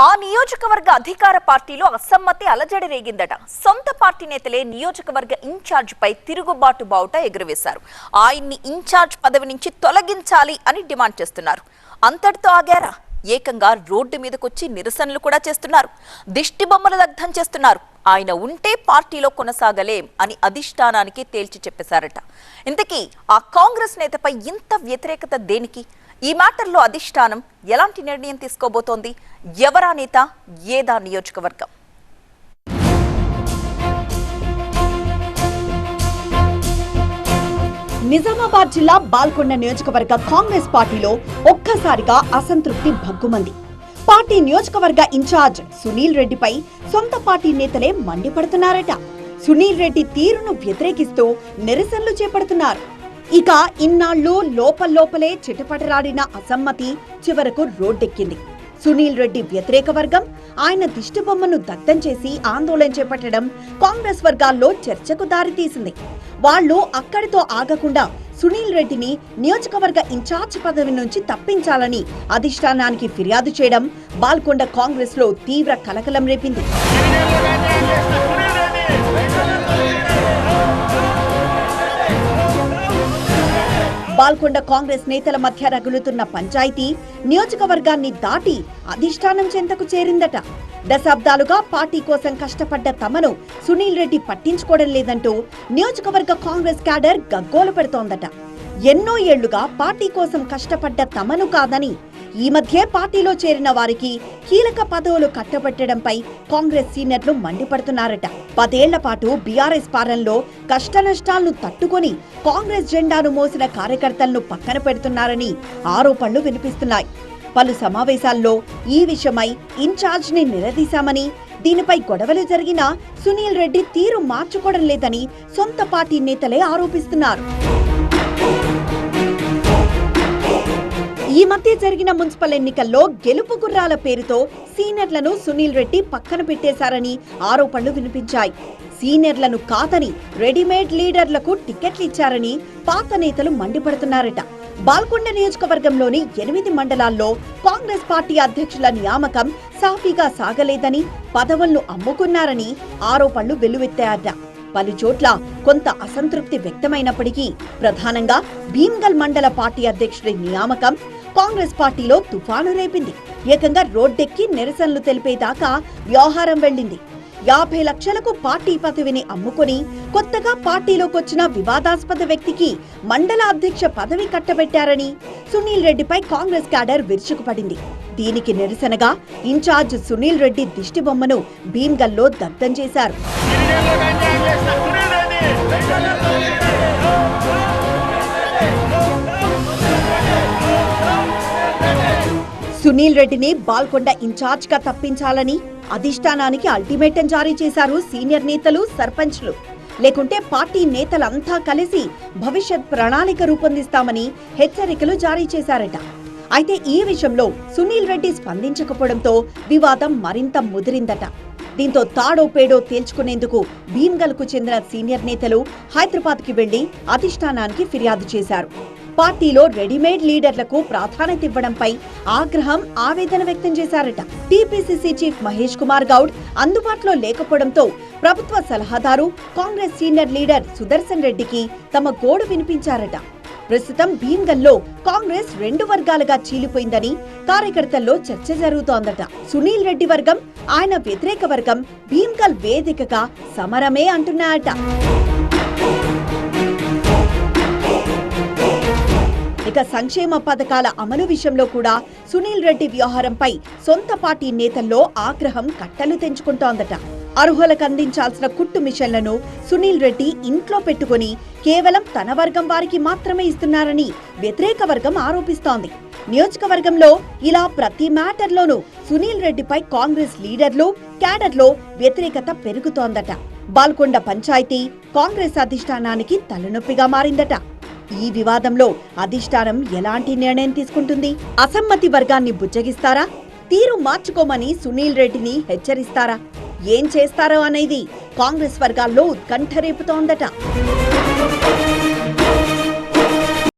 ఆ నియోజకవర్గ అధికార పార్టీలో అసమ్మతి అలజడి రేగిందట. సొంత పార్టీ నేతలే నియోజకవర్గ ఇన్ఛార్జ్ పై తిరుగుబాటు బావుట ఎగురవేశారు. ఆయన్ని ఇన్ఛార్జ్ పదవి నుంచి తొలగించాలి అని డిమాండ్ చేస్తున్నారు. అంతటితో ఆగారా? ఏకంగా రోడ్డు మీదకొచ్చి నిరసనలు కూడా చేస్తున్నారు. దిష్టి బొమ్మలు దగ్ధం చేస్తున్నారు. ఆయన ఉంటే పార్టీలో కొనసాగలేం అని అధిష్టానానికి తేల్చి చెప్పేశారట. ఇంతకీ ఆ కాంగ్రెస్ నేతపై ఇంత వ్యతిరేకత దేనికి? ఈ మ్యాటర్లో అధిష్టానం ఎలాంటి నిర్ణయం తీసుకోబోతోంది? ఎవరా నేత? ఏదా నియోజకవర్గం? నిజామాబాద్ జిల్లా బాల్కొండ నియోజకవర్గ కాంగ్రెస్ పార్టీలో ఒక్కసారిగా అసంతృప్తి భగ్గుమంది. పార్టీ నియోజకవర్గ ఇన్ఛార్జ్ సునీల్ రెడ్డిపై సొంత పార్టీ నేతలే మండిపడుతున్నారట. సునీల్ రెడ్డి తీరును వ్యతిరేకిస్తూ నిరసనలు చేపడుతున్నారు. ఇక ఇన్నాళ్లు లోపలే చిటపటరాడిన అసమ్మతి చివరకు రోడ్డెక్కింది. సునీల్ రెడ్డి వ్యతిరేక వర్గం ఆయన దిష్టిబొమ్మను దగ్ధం చేసి ఆందోళన చేపట్టడం కాంగ్రెస్ వర్గాల్లో చర్చకు దారితీసింది. వాళ్లు అక్కడితో ఆగకుండా సునీల్ రెడ్డిని నియోజకవర్గ ఇన్ఛార్జ్ పదవి నుంచి తప్పించాలని అధిష్టానానికి ఫిర్యాదు చేయడం బాల్కొండ కాంగ్రెస్ లో తీవ్ర కలకలం రేపింది. బాల్కొండ కాంగ్రెస్ నేతల మధ్య రగులుతున్న పంచాయతీ నియోజకవర్గాన్ని దాటి అధిష్టానం చెంతకు చేరిందట. దశాబ్దాలుగా పార్టీ కోసం కష్టపడ్డ తమను సునీల్ రెడ్డి పట్టించుకోవడం లేదంటూ నియోజకవర్గ కాంగ్రెస్ క్యాడర్ గగ్గోలు పెడుతోందట. ఎన్నో ఏళ్లుగా పార్టీ కోసం కష్టపడ్డ తమను కాదని ఈ మధ్య పార్టీలో చేరిన వారికి కీలక పదవులు కట్టబెట్టడంపై కాంగ్రెస్ సీనియర్లు మండిపడుతున్నారట. 10 ఏళ్ల పాటు బీఆర్ఎస్ పాలనలో కష్టనష్టాలను తట్టుకొని కాంగ్రెస్ జెండాను మోసిన కార్యకర్తలను పక్కన పెడుతున్నారని ఆరోపణలు వినిపిస్తున్నాయి. పలు సమావేశాల్లో ఈ విషయమై ఇన్ఛార్జ్ ని నిలదీశామని, దీనిపై గొడవలు జరిగినా సునీల్ రెడ్డి తీరు మార్చుకోవడం లేదని సొంత పార్టీ నేతలే ఆరోపిస్తున్నారు. ఈ మధ్య జరిగిన మున్సిపల్ ఎన్నికల్లో గెలుపు గుర్రాల పేరుతో సీనియర్లను సునీల్ రెడ్డి పక్కన పెట్టేశారని ఆరోపణలు వినిపించాయి. సీనియర్లను కాదని రెడీమేడ్ లీడర్లకు టికెట్లు ఇచ్చారని పాత నేతలు మండిపడుతున్నారట. బాల్కొండ నియోజకవర్గంలోని 8 మండలాల్లో కాంగ్రెస్ పార్టీ అధ్యక్షుల నియామకం సాఫీగా సాగలేదని, పదవులను అమ్ముకున్నారని ఆరోపణలు వెల్లువెత్తాయట. పలు చోట్ల కొంత అసంతృప్తి వ్యక్తమైనప్పటికీ ప్రధానంగా భీమ్గల్ మండల పార్టీ అధ్యక్షుడి నియామకం కాంగ్రెస్ పార్టీలో తుఫాను రేపింది. ఏకంగా రోడ్డెక్కి నిరసనలు తెలిపేదాకా వ్యవహారం వెళ్లింది. 50 లక్షలకు పార్టీ పదవిని అమ్ముకొని కొత్తగా పార్టీలోకొచ్చిన వివాదాస్పద వ్యక్తికి మండల అధ్యక్ష పదవి కట్టబెట్టారని సునీల్ రెడ్డిపై కాంగ్రెస్ క్యాడర్ విరుచుకుపడింది. దీనికి నిరసనగా ఇన్ఛార్జ్ సునీల్ రెడ్డి దిష్టిబొమ్మను భీమ్గల్లో దగ్ధం చేశారు. సునీల్ రెడ్డిని బాల్కొండ ఇన్ఛార్జ్ గా తప్పించాలని అధిష్టానానికి అల్టిమేటం జారీ చేశారు సీనియర్ నేతలు, సర్పంచ్లు. లేకుంటే పార్టీ నేతలంతా కలిసి భవిష్యత్ ప్రణాళిక రూపొందిస్తామని హెచ్చరికలు జారీ చేశారట. అయితే ఈ విషయంలో సునీల్ రెడ్డి స్పందించకపోవడంతో వివాదం మరింత ముదిరిందట. దీంతో తాడో పేడో తేల్చుకునేందుకు భీమ్గల్కు చెందిన సీనియర్ నేతలు హైదరాబాద్కి వెళ్లి అధిష్టానానికి ఫిర్యాదు చేశారు. పార్టీలో రెడీమేడ్ లీడర్లకు ప్రాధాన్యత ఇవ్వడంపై ఆగ్రహం, ఆవేదన వ్యక్తం చేశారట. టీపీసీసీ చీఫ్ మహేష్ కుమార్ గౌడ్ అందుబాటులో లేకపోవడంతో ప్రభుత్వ సలహాదారు, కాంగ్రెస్ సీనియర్ లీడర్ సుదర్శన్ రెడ్డికి తమ గోడు వినిపించారట. ప్రస్తుతం భీమ్గల్లో కాంగ్రెస్ 2 వర్గాలుగా చీలిపోయిందని కార్యకర్తల్లో చర్చ జరుగుతోందట. సునీల్ రెడ్డి వర్గం, ఆయన వ్యతిరేక వర్గం భీమ్గల్ వేదికగా సమరమే అంటున్నాయట. ఇక సంక్షేమ పథకాల అమలు విషయంలో కూడా సునీల్ రెడ్డి వ్యవహారంపై సొంత పార్టీ నేతల్లో ఆగ్రహం కట్టలు తెంచుకుంటోందట. అర్హులకు అందించాల్సిన కుట్టు మిషన్లను సునీల్ రెడ్డి ఇంట్లో పెట్టుకుని కేవలం తన వర్గం వారికి మాత్రమే ఇస్తున్నారని వ్యతిరేక వర్గం ఆరోపిస్తోంది. నియోజకవర్గంలో ఇలా ప్రతి మ్యాటర్లోనూ సునీల్ రెడ్డిపై కాంగ్రెస్ లీడర్లు, క్యాడర్లో వ్యతిరేకత పెరుగుతోందట. బాల్కొండ పంచాయతీ కాంగ్రెస్ అధిష్టానానికి తలనొప్పిగా మారిందట. ఈ వివాదంలో అధిష్టానం ఎలాంటి నిర్ణయం తీసుకుంటుంది? అసమ్మతి వర్గాన్ని బుజ్జగిస్తారా? తీరు మార్చుకోమని సునీల్ రెడ్డిని హెచ్చరిస్తారా? ఏం చేస్తారో అనేది కాంగ్రెస్ వర్గాల్లో ఉత్కంఠ రేపుతోందట.